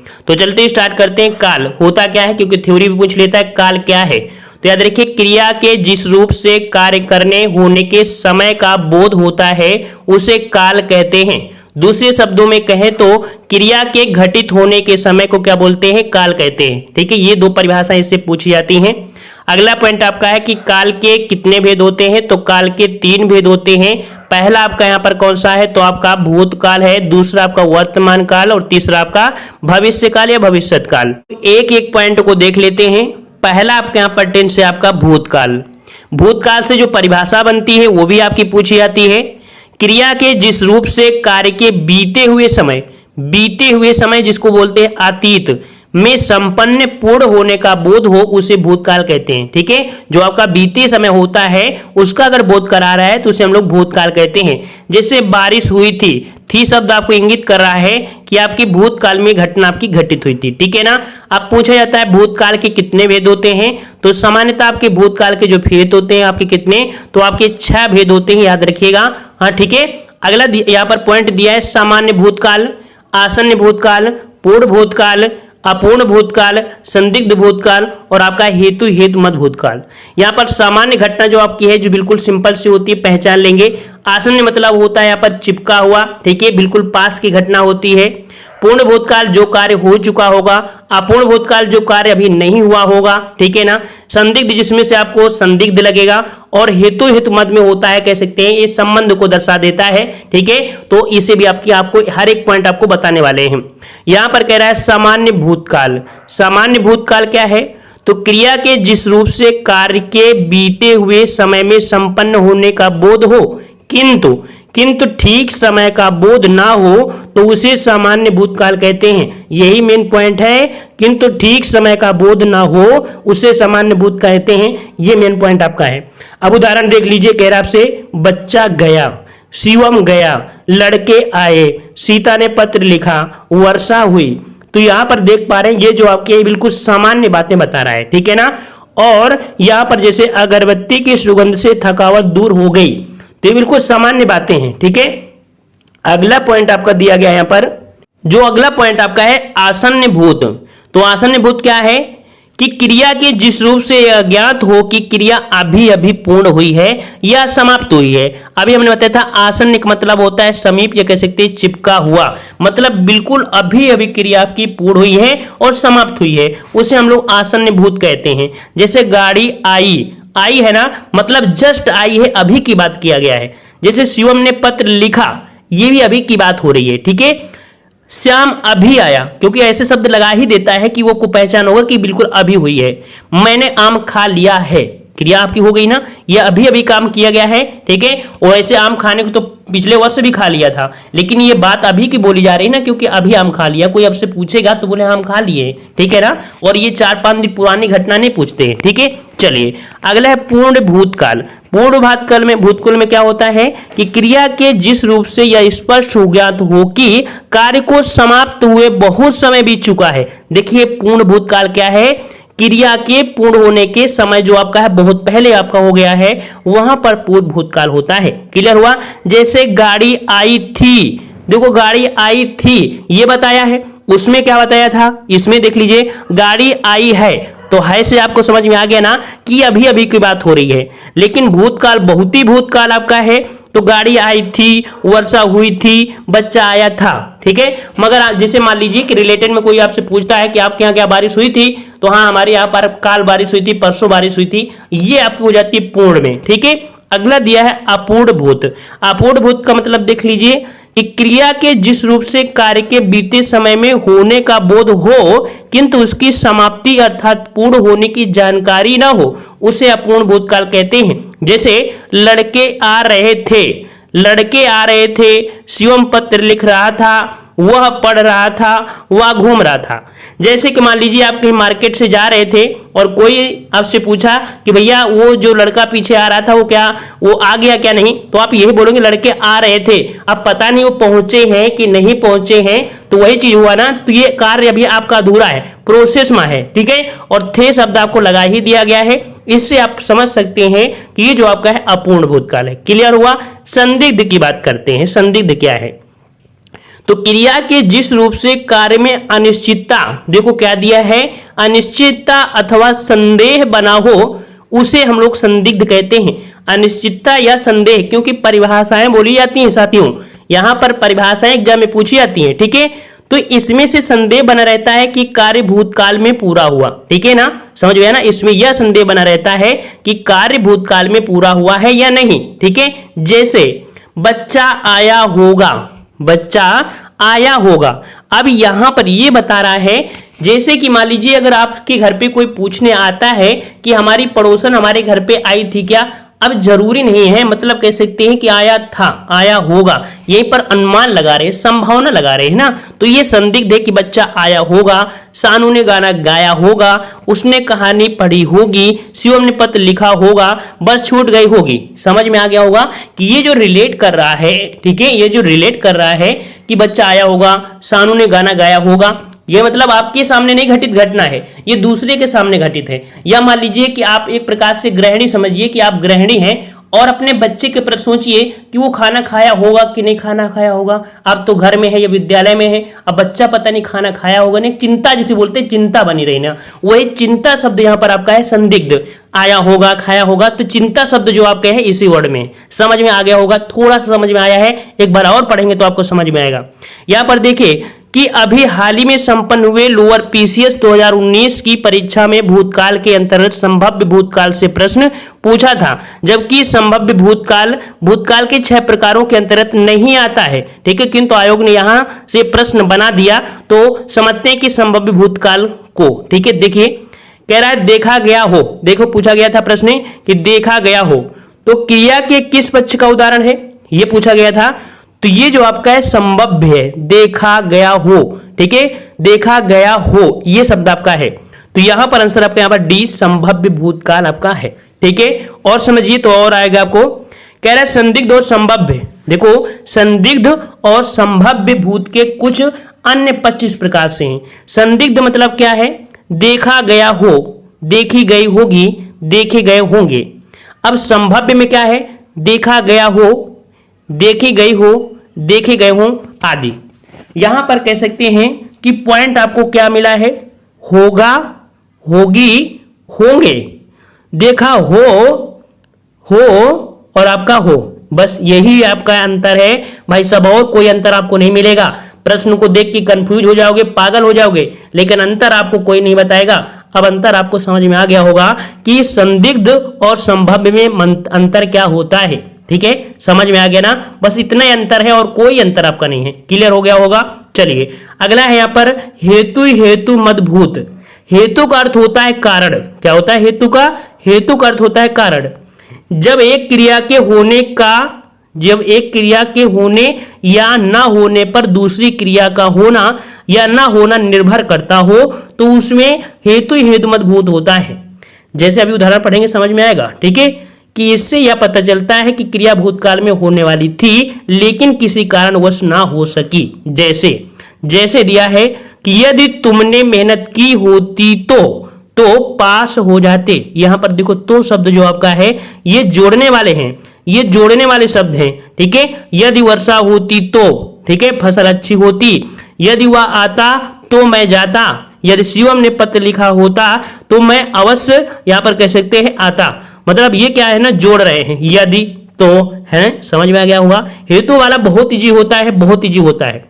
तो चलते स्टार्ट करते हैं। काल होता क्या है, क्योंकि थ्योरी भी पूछ लेता है काल क्या है। तो याद रखिए, क्रिया के जिस रूप से कार्य करने होने के समय का बोध होता है उसे काल कहते हैं। दूसरे शब्दों में कहें तो क्रिया के घटित होने के समय को क्या बोलते हैं, काल कहते हैं। ठीक है, ये दो परिभाषाएं इससे पूछी जाती हैं। अगला पॉइंट आपका है कि काल के कितने भेद होते हैं, तो काल के 3 भेद होते हैं। पहला आपका यहाँ पर कौन सा है, तो आपका भूतकाल है, दूसरा आपका वर्तमान काल और तीसरा आपका भविष्यकाल या भविष्यत काल। एक एक पॉइंट को देख लेते हैं। पहला आपके यहाँ पर टेंस है आपका भूतकाल। भूतकाल से जो परिभाषा बनती है वो भी आपकी पूछी जाती है। क्रिया के जिस रूप से कार्य के बीते हुए समय जिसको बोलते हैं अतीत में संपन्न पूर्ण होने का बोध हो उसे भूतकाल कहते हैं। ठीक है, जो आपका बीते समय होता है उसका अगर बोध करा रहा है तो उसे हम लोग भूतकाल कहते हैं। जैसे बारिश हुई थी शब्द आपको इंगित कर रहा है कि आपकी भूतकाल में घटना आपकी घटित हुई थी। ठीक है ना। अब पूछा जाता है भूतकाल के कितने भेद होते हैं, तो सामान्यतः आपके भूतकाल के जो भेद होते हैं आपके कितने, तो आपके 6 भेद होते हैं, याद रखिएगा। हाँ ठीक है। अगला यहाँ पर पॉइंट दिया है सामान्य भूतकाल, आसन्न भूतकाल, पूर्ण भूतकाल, अपूर्ण भूतकाल, संदिग्ध भूतकाल और आपका हेतु मत भूतकाल। यहाँ पर सामान्य घटना जो आपकी है जो बिल्कुल सिंपल सी होती है, पहचान लेंगे। आसन्न मतलब होता है यहाँ पर चिपका हुआ, ठीक है, बिल्कुल पास की घटना होती है। पूर्ण भूतकाल जो कार्य हो चुका होगा, अपूर्ण भूतकाल जो कार्य अभी नहीं हुआ होगा, ठीक है ना। संदिग्ध जिसमें से आपको संदिग्ध लगेगा, और हेतु मत में होता है, कह सकते हैं ये संबंध को दर्शा देता है। ठीक है, तो इसे भी आपको हर एक पॉइंट आपको बताने वाले हैं। यहां पर कह रहा है सामान्य भूतकाल। सामान्य भूतकाल क्या है, तो क्रिया के जिस रूप से कार्य के बीते हुए समय में संपन्न होने का बोध हो किंतु ठीक समय का बोध ना हो तो उसे सामान्य भूतकाल कहते हैं। यही मेन पॉइंट है, किंतु ठीक समय का बोध ना हो उसे सामान्य भूत कहते हैं, ये मेन पॉइंट आपका है। अब उदाहरण देख लीजिए, कह रहा आपसे बच्चा गया, शिवम गया, लड़के आए, सीता ने पत्र लिखा, वर्षा हुई। तो यहां पर देख पा रहे हैं ये जो आपके बिल्कुल सामान्य बातें बता रहा है, ठीक है ना। और यहां पर जैसे अगरबत्ती की सुगंध से थकावट दूर हो गई, तो ये बिल्कुल सामान्य बातें हैं। ठीक है, अगला पॉइंट आपका दिया गया यहां पर, जो अगला पॉइंट आपका है आसन्न भूत। तो आसन्न भूत क्या है कि क्रिया के जिस रूप से ज्ञात हो कि क्रिया अभी पूर्ण हुई है या समाप्त हुई है। अभी हमने बताया था आसन्न का मतलब होता है समीप, या कह सकते हैं चिपका हुआ, मतलब बिल्कुल अभी क्रिया आपकी पूर्ण हुई है और समाप्त हुई है, उसे हम लोग आसन्न भूत कहते हैं। जैसे गाड़ी आई है ना, मतलब जस्ट आई है, अभी की बात किया गया है। जैसे शिवम ने पत्र लिखा, ये भी अभी की बात हो रही है। ठीक है, श्याम अभी आया, क्योंकि ऐसे शब्द लगा ही देता है कि वो को पहचान होगा कि बिल्कुल अभी हुई है। मैंने आम खा लिया है, क्रिया आपकी हो गई ना, ये अभी काम किया गया है। ठीक है, और ऐसे आम खाने को तो पिछले वर्ष भी खा लिया था, लेकिन ये बात अभी की बोली जा रही है ना, क्योंकि अभी आम खा लिया। कोई आपसे पूछेगा तो बोले आम खा लिए, ठीक है ना। और ये 4-5 दिन पुरानी घटना नहीं पूछते हैं। ठीक है, चलिए अगला है पूर्ण भूतकाल। पूर्ण भूतकाल में क्या होता है कि क्रिया के जिस रूप से यह स्पष्ट हो ज्ञात हो कि कार्य को समाप्त हुए बहुत समय बीत चुका है। देखिए पूर्ण भूतकाल क्या है, क्रिया के पूर्ण होने के समय जो आपका है बहुत पहले आपका हो गया है, वहां पर पूर्ण भूतकाल होता है। क्लियर हुआ। जैसे गाड़ी आई थी, देखो गाड़ी आई थी ये बताया है, उसमें क्या बताया था, इसमें देख लीजिए गाड़ी आई है, तो है से आपको समझ में आ गया ना कि अभी की बात हो रही है। लेकिन भूतकाल बहुत ही भूतकाल आपका है, तो गाड़ी आई थी, वर्षा हुई थी, बच्चा आया था। ठीक है, मगर जैसे मान लीजिए कि रिलेटेड में कोई आपसे पूछता है कि आपके यहाँ क्या बारिश हुई थी, तो हाँ हमारे यहाँ पर काल बारिश हुई थी, परसों बारिश हुई थी, ये आपकी हो जाती है पूर्ण में। ठीक है, अगला दिया है अपूर्ण भूत। अपूर्ण भूत का मतलब देख लीजिए कि क्रिया के जिस रूप से कार्य के बीते समय में होने का बोध हो किंतु उसकी समाप्ति अर्थात पूर्ण होने की जानकारी ना हो, उसे अपूर्ण भूतकाल कहते हैं। जैसे लड़के आ रहे थे, शिवम पत्र लिख रहा था, वह पढ़ रहा था, वह घूम रहा था। जैसे कि मान लीजिए आप कहीं मार्केट से जा रहे थे और कोई आपसे पूछा कि भैया वो जो लड़का पीछे आ रहा था वो आ गया क्या नहीं, तो आप यही बोलोगे लड़के आ रहे थे। अब पता नहीं वो पहुंचे हैं कि नहीं पहुंचे हैं, तो वही चीज हुआ ना, तो ये कार्य अभी आपका अधूरा है, प्रोसेस में है। ठीक है, और थे शब्द आपको लगा ही दिया गया है, इससे आप समझ सकते हैं कि ये जो आपका है अपूर्ण भूतकाल है। क्लियर हुआ। संदिग्ध की बात करते हैं, संदिग्ध क्या है, तो क्रिया के जिस रूप से कार्य में अनिश्चितता, देखो क्या दिया है, अनिश्चितता अथवा संदेह बना हो उसे हम लोग संदिग्ध कहते हैं। अनिश्चितता या संदेह, क्योंकि परिभाषाएं बोली जाती हैं साथियों, यहां पर परिभाषाएं एग्जाम में पूछी जाती हैं, ठीक है। तो इसमें से संदेह बना रहता है कि कार्य भूतकाल में पूरा हुआ, ठीक है ना, समझ गया ना। इसमें यह संदेह बना रहता है कि कार्य भूतकाल में पूरा हुआ है या नहीं, ठीक है। जैसे बच्चा आया होगा, बच्चा आया होगा। अब यहां पर यह बता रहा है, जैसे कि मान लीजिए अगर आपके घर पे कोई पूछने आता है कि हमारी पड़ोसन हमारे घर पे आई थी क्या, अब जरूरी नहीं है, मतलब कह सकते हैं कि आया था, आया होगा, यहीं पर अनुमान लगा रहे, संभावना लगा रहे हैं ना। तो ये संदिग्ध है कि बच्चा आया होगा, सानू ने गाना गाया होगा, उसने कहानी पढ़ी होगी, शिवम ने पत्र लिखा होगा, बस छूट गई होगी। समझ में आ गया होगा कि ये जो रिलेट कर रहा है, ठीक है, ये जो रिलेट कर रहा है कि बच्चा आया होगा, सानू ने गाना गाया होगा, ये मतलब आपके सामने नहीं घटित घटना है, ये दूसरे के सामने घटित है। या मान लीजिए कि आप एक प्रकार से गृहिणी समझिए कि आप गृहिणी हैं और अपने बच्चे के प्रति सोचिए कि वो खाना खाया होगा कि नहीं खाना खाया होगा। आप तो घर में है या विद्यालय में है, अब बच्चा पता नहीं खाना खाया होगा नहीं, चिंता जिसे बोलते हैं, चिंता बनी रही ना, वही चिंता शब्द यहाँ पर आपका है संदिग्ध। आया होगा, खाया होगा, तो चिंता शब्द जो आपके है इसी वर्ड में। समझ में आ गया होगा, थोड़ा सा समझ में आया है, एक बार और पढ़ेंगे तो आपको समझ में आएगा। यहाँ पर देखिए कि अभी हाल ही में संपन्न हुए लोअर पीसीएस 2019 की परीक्षा में भूतकाल के अंतर्गत संभाव्य भूतकाल से प्रश्न पूछा था, जबकि संभाव्य भूतकाल के 6 प्रकारों के अंतर्गत नहीं आता है, ठीक है। किंतु आयोग ने यहां से प्रश्न बना दिया, तो समझते हैं कि संभाव्य भूतकाल को, ठीक है। देखिए कह रहा है देखा गया हो, देखो पूछा गया था प्रश्न कि देखा गया हो, तो क्रिया के किस पक्ष का उदाहरण है, यह पूछा गया था। तो ये जो आपका है संभव्य है, देखा गया हो, ठीक है, देखा गया हो, ये शब्द आपका है। तो यहां पर आंसर आपका, यहां पर डी संभव्य भूतकाल आपका है, ठीक है। और समझिए तो और आएगा आपको, कह रहा है संदिग्ध और संभव्य, देखो संदिग्ध और संभव्य भूत के कुछ अन्य पक्ष इस प्रकार से हैं। संदिग्ध मतलब क्या है, देखा गया हो, देखी गई होगी, देखे गए होंगे। अब संभव्य में क्या है, देखा गया हो, देखी गई हो, देखे गए हों आदि। यहां पर कह सकते हैं कि पॉइंट आपको क्या मिला है, होगा, होगी, होंगे, देखा हो और आपका हो, बस यही आपका अंतर है भाई सब, और कोई अंतर आपको नहीं मिलेगा। प्रश्न को देख के कंफ्यूज हो जाओगे, पागल हो जाओगे, लेकिन अंतर आपको कोई नहीं बताएगा। अब अंतर आपको समझ में आ गया होगा कि संदिग्ध और संभव्य में अंतर क्या होता है, ठीक है, समझ में आ गया ना। बस इतना ही अंतर है और कोई अंतर आपका नहीं है, क्लियर हो गया होगा। चलिए अगला है यहाँ पर हेतु मदभूत। हेतु का अर्थ होता है कारण, क्या होता है हेतु का अर्थ होता है कारण। जब एक क्रिया के होने या ना होने पर दूसरी क्रिया का होना या ना होना निर्भर करता हो, तो उसमें हेतु मदभूत होता है। जैसे अभी उदाहरण पढ़ेंगे समझ में आएगा, ठीक है, कि इससे यह पता चलता है कि क्रिया भूतकाल में होने वाली थी लेकिन किसी कारणवश ना हो सकी। जैसे दिया है कि यदि तुमने मेहनत की होती तो पास हो जाते। यहां पर देखो तो शब्द जो आपका है ये जोड़ने वाले हैं, ये जोड़ने वाले शब्द हैं, ठीक है। यदि वर्षा होती तो, ठीक है, फसल अच्छी होती। यदि वह आता तो मैं जाता। यदि शिवम ने पत्र लिखा होता तो मैं अवश्य, यहां पर कह सकते हैं आता। मतलब ये क्या है ना, जोड़ रहे हैं, यदि तो, है, समझ में आ गया होगा। हेतु वाला बहुत इजी होता है, बहुत इजी होता है।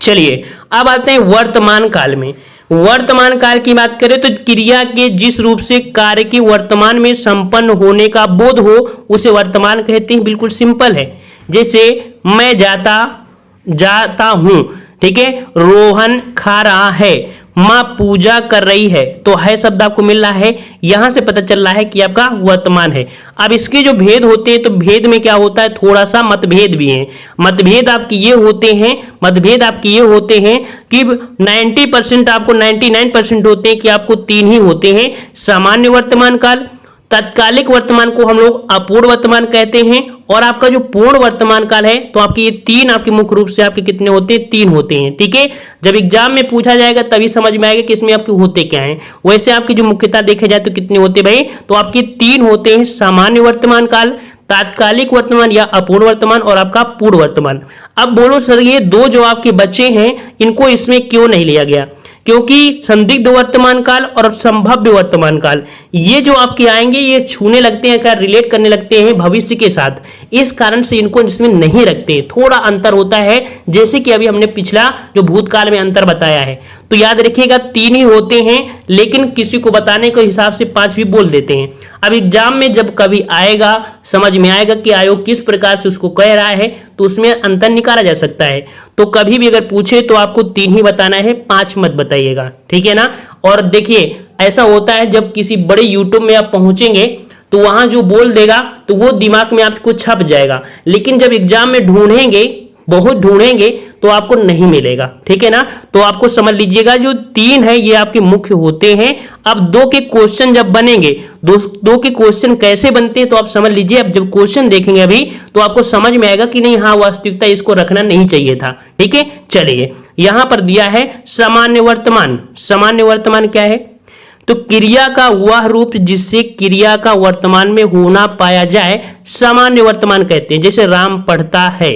चलिए अब आते हैं वर्तमान काल में। वर्तमान काल की बात करें तो क्रिया के जिस रूप से कार्य के वर्तमान में संपन्न होने का बोध हो उसे वर्तमान कहते हैं, बिल्कुल सिंपल है। जैसे मैं जाता हूं, ठीक है, रोहन खा रहा है, मां पूजा कर रही है, तो है शब्द आपको मिल रहा है, यहां से पता चल रहा है कि आपका वर्तमान है। अब इसके जो भेद होते हैं तो भेद में क्या होता है, थोड़ा सा मतभेद भी है। मतभेद आपके ये होते हैं कि 90% आपको 99% होते हैं कि आपको 3 ही होते हैं, सामान्य वर्तमान काल, तत्कालिक वर्तमान को हम लोग अपूर्ण वर्तमान कहते हैं, और आपका जो पूर्ण वर्तमान काल है तो आपके ये 3 आपके मुख्य रूप से आपके कितने होते हैं, 3 होते हैं, ठीक है। जब एग्जाम में पूछा जाएगा तभी समझ में आएगा कि इसमें आपके होते क्या हैं। वैसे आपकी जो मुख्यता देखे जाए तो कितने होते भाई, तो आपके 3 होते हैं, सामान्य वर्तमान काल, तात्कालिक वर्तमान या अपूर्ण वर्तमान और आपका पूर्ण वर्तमान। अब बोलो सर ये दो जो आपके बच्चे हैं इनको इसमें क्यों नहीं लिया गया? क्योंकि संदिग्ध वर्तमान काल और संभाव्य वर्तमान काल ये जो आपके आएंगे ये छूने लगते हैं, क्या रिलेट करने लगते हैं भविष्य के साथ, इस कारण से इनको इसमें नहीं रखते। थोड़ा अंतर होता है, जैसे कि अभी हमने पिछला जो भूतकाल में अंतर बताया है। तो याद रखिएगा 3 ही होते हैं, लेकिन किसी को बताने के हिसाब से 5 भी बोल देते हैं। अब एग्जाम में जब कभी आएगा समझ में आएगा कि आयोग किस प्रकार से उसको कह रहा है, तो उसमें अंतर निकाला जा सकता है। तो कभी भी अगर पूछे तो आपको 3 ही बताना है, 5 मत बताइएगा, ठीक है ना। और देखिए ऐसा होता है जब किसी बड़े यूट्यूब में आप पहुंचेंगे तो वहां जो बोल देगा तो वो दिमाग में आपको छप जाएगा, लेकिन जब एग्जाम में ढूंढेंगे बहुत ढूंढेंगे तो आपको नहीं मिलेगा, ठीक है ना। तो आपको समझ लीजिएगा जो 3 है ये आपके मुख्य होते हैं। अब 2 के क्वेश्चन जब बनेंगे, दो के क्वेश्चन कैसे बनते हैं तो आप समझ लीजिए। अब जब क्वेश्चन देखेंगे अभी तो आपको समझ में आएगा कि नहीं हाँ वास्तविकता इसको रखना नहीं चाहिए था, ठीक है। चलिए यहां पर दिया है सामान्य वर्तमान। सामान्य वर्तमान क्या है? तो क्रिया का वह रूप जिससे क्रिया का वर्तमान में होना पाया जाए सामान्य वर्तमान कहते हैं। जैसे राम पढ़ता है,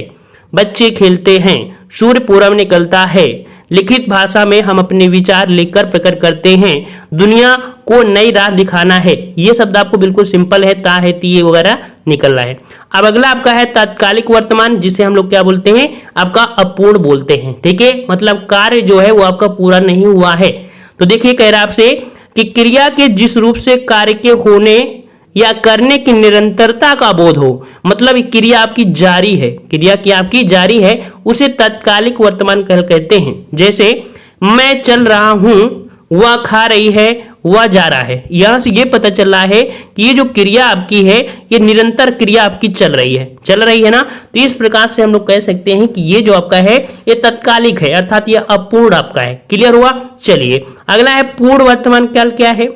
बच्चे खेलते हैं, सूर्य पूरब निकलता है, लिखित भाषा में हम अपने विचार लिखकर प्रकट करते हैं, दुनिया को नई राह दिखाना है। ये शब्द आपको बिल्कुल सिंपल है, ता है ती वगैरह निकल रहा है। अब अगला आपका है तात्कालिक वर्तमान, जिसे हम लोग क्या बोलते हैं? आपका अपूर्ण बोलते हैं, ठीक है। मतलब कार्य जो है वो आपका पूरा नहीं हुआ है। तो देखिए कह रहा है आपसे कि क्रिया के जिस रूप से कार्य के होने या करने की निरंतरता का बोध हो, मतलब क्रिया आपकी जारी है, क्रिया की आपकी जारी है, उसे तात्कालिक वर्तमान काल कहते हैं। जैसे मैं चल रहा हूं, वह खा रही है, वह जा रहा है। यहां से ये पता चल रहा है कि ये जो क्रिया आपकी है ये निरंतर क्रिया आपकी चल रही है ना। तो इस प्रकार से हम लोग कह सकते हैं कि ये जो आपका है ये तात्कालिक है, अर्थात ये अपूर्ण आपका है। क्लियर हुआ? चलिए अगला है पूर्ण वर्तमान काल। क्या है?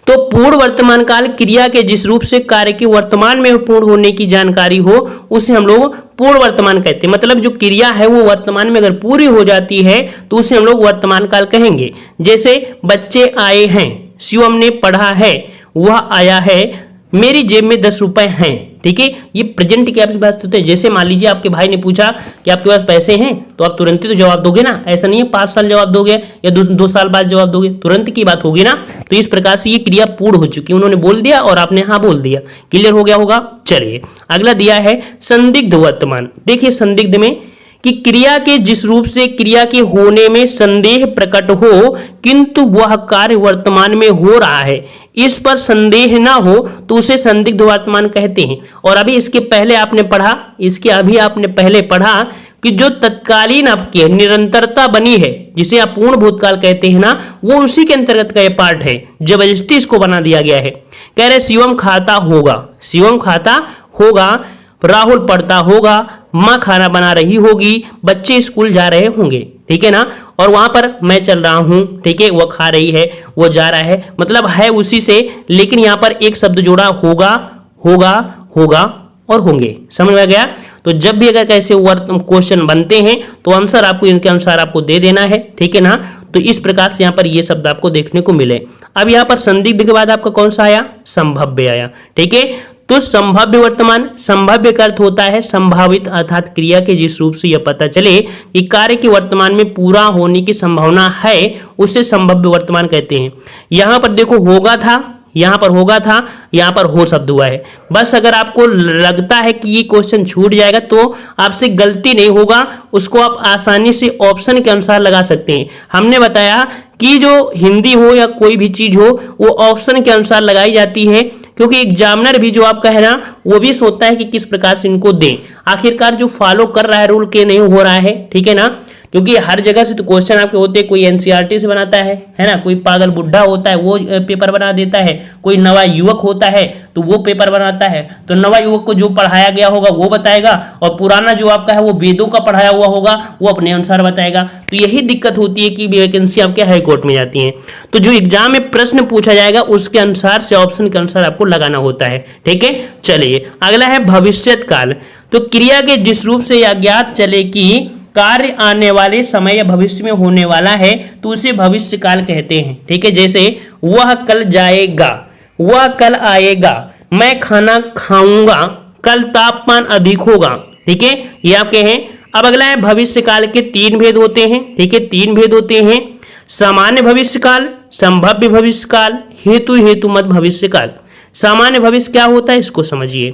तो पूर्ण वर्तमान काल क्रिया के जिस रूप से कार्य के वर्तमान में पूर्ण होने की जानकारी हो उसे हम लोग पूर्ण वर्तमान कहते हैं। मतलब जो क्रिया है वो वर्तमान में अगर पूरी हो जाती है तो उसे हम लोग वर्तमान काल कहेंगे। जैसे बच्चे आए हैं, शिवम ने पढ़ा है, वह आया है, मेरी जेब में 10 रुपए हैं, ठीक है। ये प्रेजेंट की आपकी बात होते हैं। जैसे मान लीजिए आपके भाई ने पूछा कि आपके पास पैसे हैं, तो आप तुरंत ही तो जवाब दोगे ना। ऐसा नहीं है 5 साल जवाब दोगे या 2 साल बाद जवाब दोगे, तुरंत की बात होगी ना। तो इस प्रकार से ये क्रिया पूर्ण हो चुकी है, उन्होंने बोल दिया और आपने हाँ बोल दिया। क्लियर हो गया होगा? चलिए अगला दिया है संदिग्ध वर्तमान। देखिए संदिग्ध में कि क्रिया के जिस रूप से क्रिया के होने में संदेह प्रकट हो किंतु वह कार्य वर्तमान में हो रहा है, इस पर संदेह ना हो तो उसे संदिग्ध वर्तमान कहते हैं। और अभी इसके पहले आपने पढ़ा, अभी आपने पहले पढ़ा कि जो तत्कालीन आपकी निरंतरता बनी है जिसे आप पूर्ण भूतकाल कहते हैं ना, वो उसी के अंतर्गत का ये पार्ट है। जबरदस्ती इसको बना दिया गया है। कह रहे शिवम खाता होगा, राहुल पढ़ता होगा, माँ खाना बना रही होगी, बच्चे स्कूल जा रहे होंगे, ठीक है ना। और वहां पर मैं चल रहा हूं, ठीक है, वो खा रही है, वो जा रहा है, मतलब है उसी से, लेकिन यहां पर एक शब्द जोड़ा होगा और होंगे। समझ में आ गया? तो जब भी अगर कैसे क्वेश्चन बनते हैं तो आंसर आपको इनके अनुसार आपको दे देना है, ठीक है ना। तो इस प्रकार से यहाँ पर ये शब्द आपको देखने को मिले। अब यहाँ पर संदिग्ध के बाद आपका कौन सा आया? संभाव्य आया, ठीक है। तो संभाव्य वर्तमान, संभाव्य का अर्थ होता है संभावित, अर्थात क्रिया के जिस रूप से यह पता चले कि कार्य के वर्तमान में पूरा होने की संभावना है उसे संभाव्य वर्तमान कहते हैं। यहां पर देखो होगा था, यहां पर हो शब्द हुआ है। बस अगर आपको लगता है कि ये क्वेश्चन छूट जाएगा तो आपसे गलती नहीं होगा, उसको आप आसानी से ऑप्शन के अनुसार लगा सकते हैं। हमने बताया कि जो हिंदी हो या कोई भी चीज हो वो ऑप्शन के अनुसार लगाई जाती है, क्योंकि एग्जामिनर भी जो आपका है ना वो भी सोचता है कि किस प्रकार से इनको दें। आखिरकार जो फॉलो कर रहा है रूल के नहीं हो रहा है, ठीक है ना। क्योंकि हर जगह से तो क्वेश्चन आपके होते हैं, कोई एनसीईआरटी से बनाता है ना, कोई पागल बुढ़ा होता है वो पेपर बना देता है, कोई नवा युवक होता है तो वो पेपर बनाता है। तो नवा युवक को जो पढ़ाया गया होगा वो बताएगा, और पुराना जो आपका है वो वेदों का पढ़ाया हुआ होगा वो अपने अनुसार बताएगा। तो यही दिक्कत होती है कि वैकेंसी आपके हाई कोर्ट में जाती है। तो जो एग्जाम में प्रश्न पूछा जाएगा उसके अनुसार से ऑप्शन के अनुसार आपको लगाना होता है, ठीक है। चलिए अगला है भविष्यत काल। तो क्रिया के जिस रूप से यह ज्ञात चले कि कार्य आने वाले समय या भविष्य में होने वाला है तो उसे भविष्य काल कहते हैं, ठीक है। जैसे वह कल जाएगा, वह कल आएगा, मैं खाना खाऊंगा, कल तापमान अधिक होगा। ठीक है, ये आपके हैं। अब अगला है भविष्य काल के 3 भेद होते हैं। ठीक है, 3 भेद होते हैं, सामान्य भविष्य काल, संभाव्य भविष्य काल, हेतुमत भविष्य काल। सामान्य भविष्य क्या होता है इसको समझिए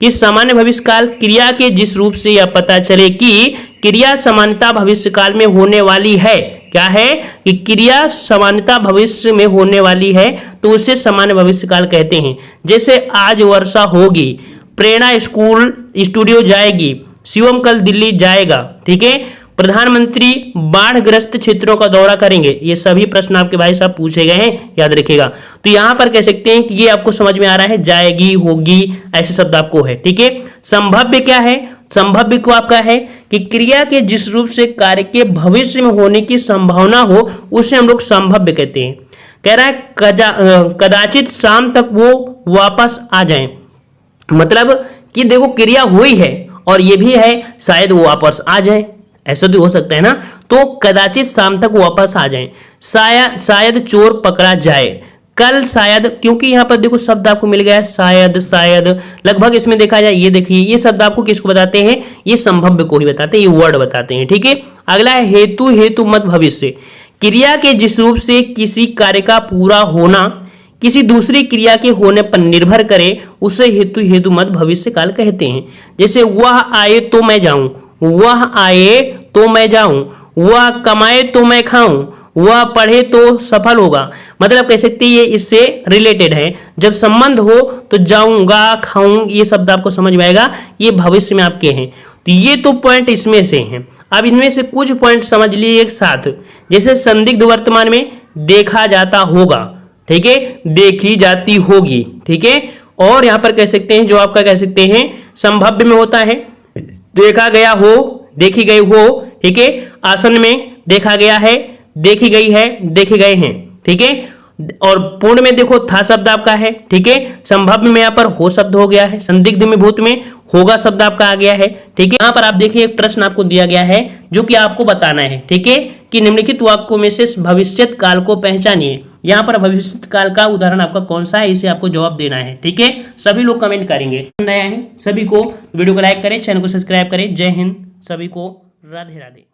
कि सामान्य भविष्य काल क्रिया के जिस रूप से यह पता चले कि क्रिया समानता भविष्य काल में होने वाली है। क्या है कि क्रिया समानता भविष्य में होने वाली है, तो उसे सामान्य भविष्य काल कहते हैं। जैसे आज वर्षा होगी, प्रेरणा स्कूल स्टूडियो जाएगी, शिवम कल दिल्ली जाएगा। ठीक है, प्रधानमंत्री बाढ़ग्रस्त क्षेत्रों का दौरा करेंगे। ये सभी प्रश्न आपके भाई साहब पूछे गए हैं, याद रखिएगा। तो यहां पर कह सकते हैं कि ये आपको समझ में आ रहा है, जाएगी, होगी, ऐसे शब्द आपको है। ठीक है, संभाव्य क्या है? संभाव्य को आपका है कि क्रिया के जिस रूप से कार्य के भविष्य में होने की संभावना हो, उसे हम लोग संभाव्य कहते हैं। कह रहा है कदाचित शाम तक वो वापस आ जाए, मतलब कि देखो क्रिया हुई है और ये भी है शायद वो वापस आ जाए, ऐसा तो हो सकता है ना। तो कदाचित शाम तक वापस आ जाए, शायद चोर पकड़ा जाए, कल शायद, क्योंकि यहां पर देखो शब्द आपको मिल गया है शायद लगभग इसमें देखा जाए, ये देखिए ये शब्द आपको किसको बताते हैं? ये संभव्य को ही बताते हैं, ये वर्ड बताते हैं। ठीक है, अगला है हेतुमत भविष्य। क्रिया के जिस रूप से किसी कार्य का पूरा होना किसी दूसरी क्रिया के होने पर निर्भर करे, उसे हेतुमत भविष्य काल कहते हैं। जैसे वह आए तो मैं जाऊं, वह आए तो मैं जाऊं, वह कमाए तो मैं खाऊं, वह पढ़े तो सफल होगा। मतलब कह सकते हैं ये इससे रिलेटेड है। जब संबंध हो तो जाऊंगा, खाऊं, ये शब्द आपको समझ में आएगा, ये भविष्य में आपके हैं। तो ये तो पॉइंट इसमें से हैं। अब इनमें से कुछ पॉइंट समझ लिए एक साथ। जैसे संदिग्ध वर्तमान में देखा जाता होगा, ठीक है, देखी जाती होगी। ठीक है, और यहां पर कह सकते हैं जो आपका कह सकते हैं संभाव्य में होता है देखा गया हो, देखी गई हो। ठीक है, आसन में देखा गया है, देखी गई है, देखे गए हैं। ठीक है, और पूर्ण में देखो था शब्द आपका है। ठीक है, संभाव्य में यहाँ पर हो शब्द हो गया है, संदिग्ध में भूत में होगा शब्द आपका आ गया है। ठीक है, यहाँ पर आप देखिए एक प्रश्न आपको दिया गया है जो कि आपको बताना है। ठीक है, कि निम्नलिखित वाक्यों में से भविष्यत काल को पहचानिए। यहाँ पर भविष्यत काल का उदाहरण आपका कौन सा है, इसे आपको जवाब देना है। ठीक है, सभी लोग कमेंट करेंगे। नया है सभी को वीडियो को लाइक करें, चैनल को सब्सक्राइब करें। जय हिंद, सभी को राधे राधे।